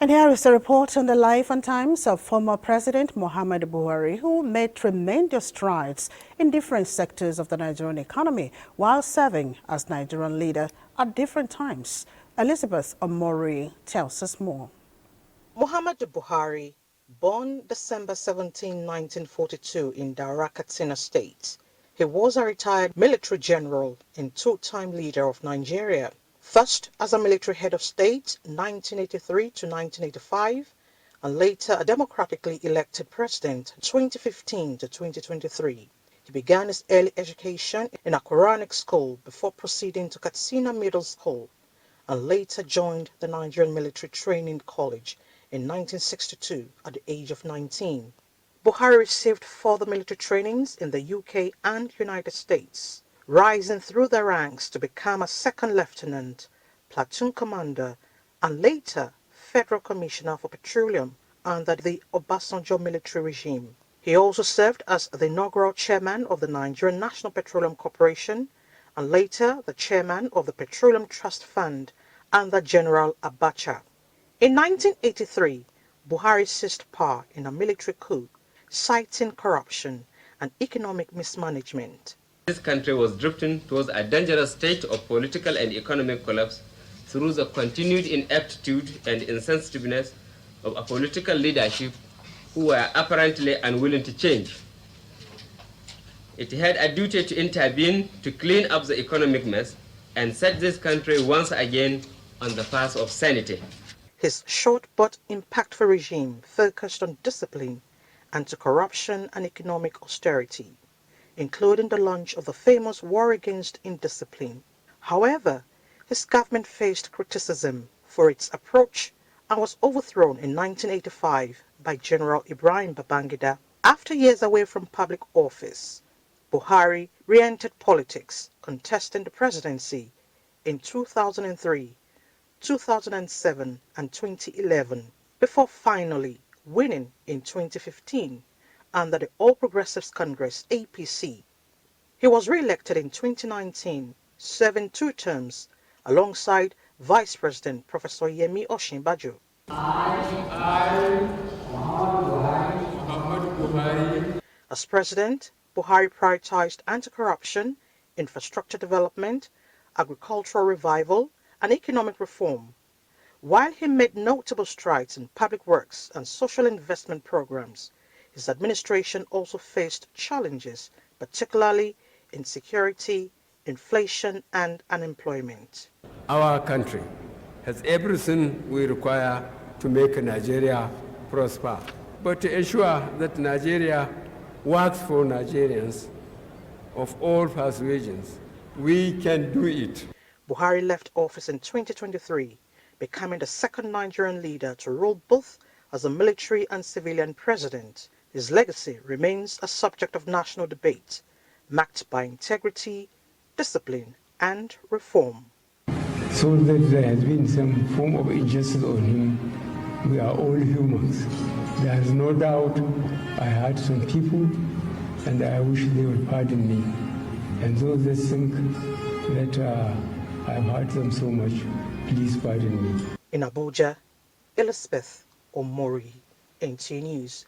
And here is a report on the life and times of former President Muhammadu Buhari, who made tremendous strides in different sectors of the Nigerian economy while serving as Nigerian leader at different times. Elizabeth Omori tells us more. Muhammadu Buhari, born December 17, 1942 in Daura, Katsina State. He was a retired military general and two-time leader of Nigeria. First as a military head of state 1983 to 1985, and later a democratically elected president 2015 to 2023. He began his early education in a Quranic school before proceeding to Katsina Middle School, and later joined the Nigerian Military Training College in 1962 at the age of 19. Buhari received further military trainings in the UK and United States, rising through the ranks to become a second lieutenant, platoon commander, and later Federal Commissioner for Petroleum under the Obasanjo military regime. He also served as the inaugural chairman of the Nigerian National Petroleum Corporation and later the chairman of the Petroleum Trust Fund under General Abacha. In 1983, Buhari seized power in a military coup, citing corruption and economic mismanagement. This country was drifting towards a dangerous state of political and economic collapse through the continued ineptitude and insensitiveness of a political leadership who were apparently unwilling to change. It had a duty to intervene to clean up the economic mess and set this country once again on the path of sanity. His short but impactful regime focused on discipline, anti-corruption and economic austerity, including the launch of the famous War Against Indiscipline. However, his government faced criticism for its approach and was overthrown in 1985 by General Ibrahim Babangida. After years away from public office, Buhari re-entered politics, contesting the presidency in 2003, 2007 and 2011, before finally winning in 2015 under the All Progressives Congress (APC). He was re-elected in 2019, serving 2 terms alongside Vice President Professor Yemi Osinbajo. Muhammadu Buhari. As president, Buhari prioritized anti-corruption, infrastructure development, agricultural revival, and economic reform. While he made notable strides in public works and social investment programs, his administration also faced challenges, particularly in security, inflation, and unemployment. Our country has everything we require to make Nigeria prosper. But to ensure that Nigeria works for Nigerians of all persuasions, we can do it. Buhari left office in 2023, becoming the second Nigerian leader to rule both as a military and civilian president. His legacy remains a subject of national debate, marked by integrity, discipline, and reform. So that there has been some form of injustice on him, we are all humans. There is no doubt I hurt some people, and I wish they would pardon me. And those that think that I've hurt them so much, please pardon me. In Abuja, Elizabeth Omori, NT News.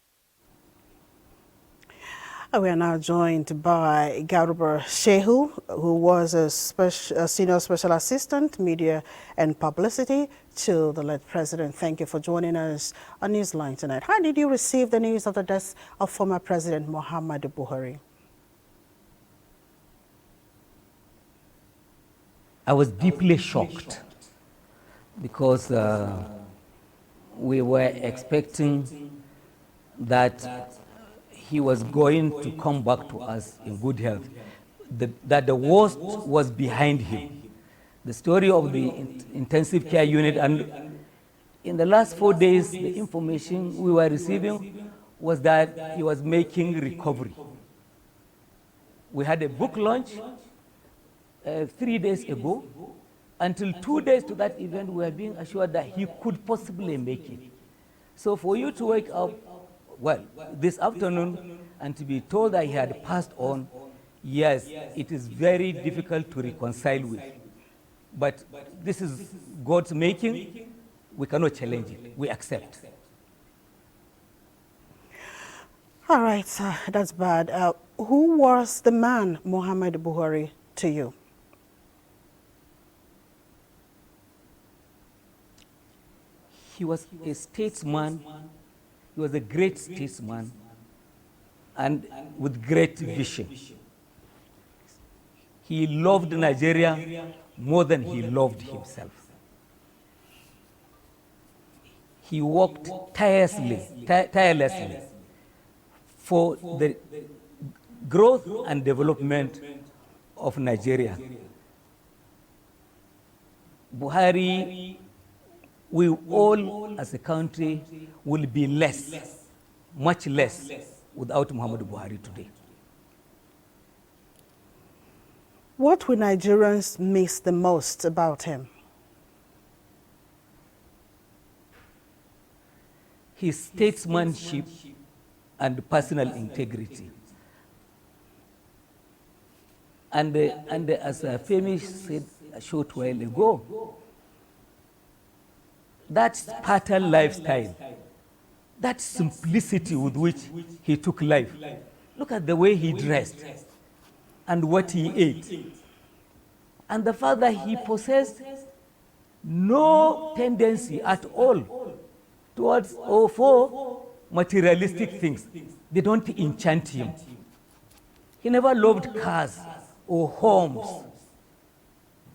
We are now joined by Garuba Shehu, who was a senior special assistant, media and publicity to the late president. Thank you for joining us on Newsline tonight. How did you receive the news of the death of former President Muhammadu Buhari? I was deeply shocked because we were expecting that he was going to come back to us in good health, that the worst was behind him. The story of the intensive care unit, and in the last 4 days, the information we were receiving was that he was making recovery. We had a book launch 3 days ago. Until 2 days to that event, we were being assured that he could possibly make it. So for you to wake up, well, this afternoon, and to be told that he had passed on, yes, it is very difficult to reconcile with. But this is God's making. we cannot challenge it. We accept. All right, that's bad. Who was the man Muhammadu Buhari to you? He was a statesman. He was a great statesman and with great vision. He loved Nigeria more than he loved himself. He worked tirelessly for the growth and development of Nigeria. Buhari, we all as a country will be less, much less, without Muhammadu Buhari today. What will Nigerians miss the most about him? His statesmanship and personal integrity. And as Femi said a short while ago, that Spartan lifestyle, that simplicity with which he took life. Look at the way he dressed and what he ate. And the fact that he possessed no tendency at all towards or for materialistic things. They don't enchant him. He never loved cars or homes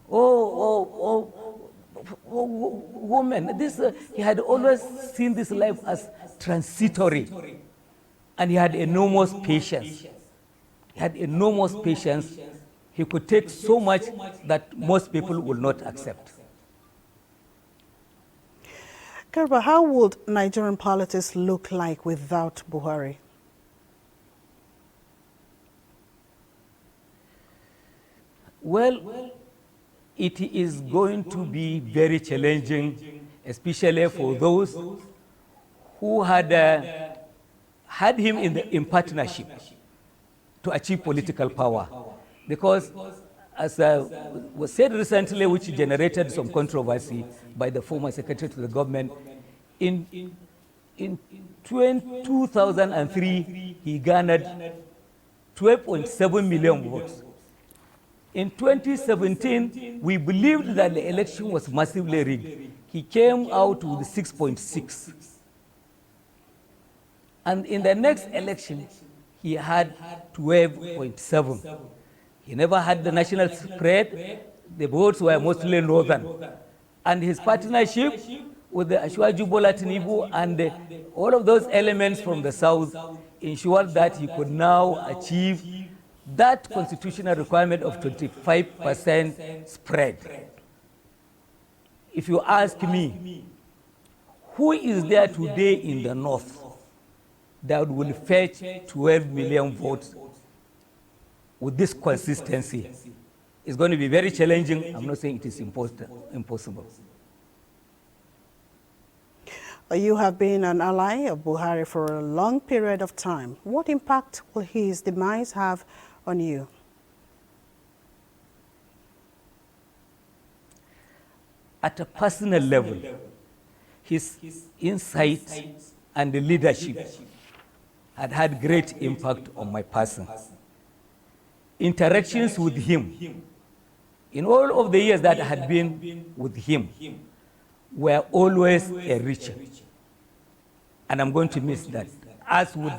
or women. He had always seen this life as transitory. And he had enormous patience. He had enormous patience. He could take so much that most people will not accept. Garba, how would Nigerian politics look like without Buhari? Well, it is going to be very challenging, especially for those who had him in partnership to achieve political power. Because, as was said recently, which generated some controversy by the former secretary to the government, in 2003, he garnered 12.7 million votes. In 2017, we believed that the election was massively rigged. He came out with 6.6. And in the next election, he had 12.7. He never had the national spread. The votes were mostly northern. And his partnership with the Ashwaju Bola Tinubu and all of those elements from the south ensured that he could now achieve that constitutional requirement of 25% spread. If you ask me, who is there today in the north that will fetch 12 million votes with this consistency? It's going to be very challenging. I'm not saying it is impossible. You have been an ally of Buhari for a long period of time. What impact will his demise have on you? At a personal level, his insight and leadership had great impact on my person. Interactions with him, in all of the years that I had been with him, were always enriching. And I'm going to miss that, as would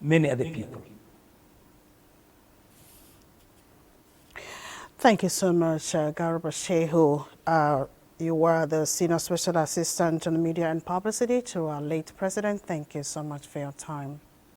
many other people. Thank you so much, Garba Shehu. You were the Senior Special Assistant on Media and Publicity to our late President. Thank you so much for your time.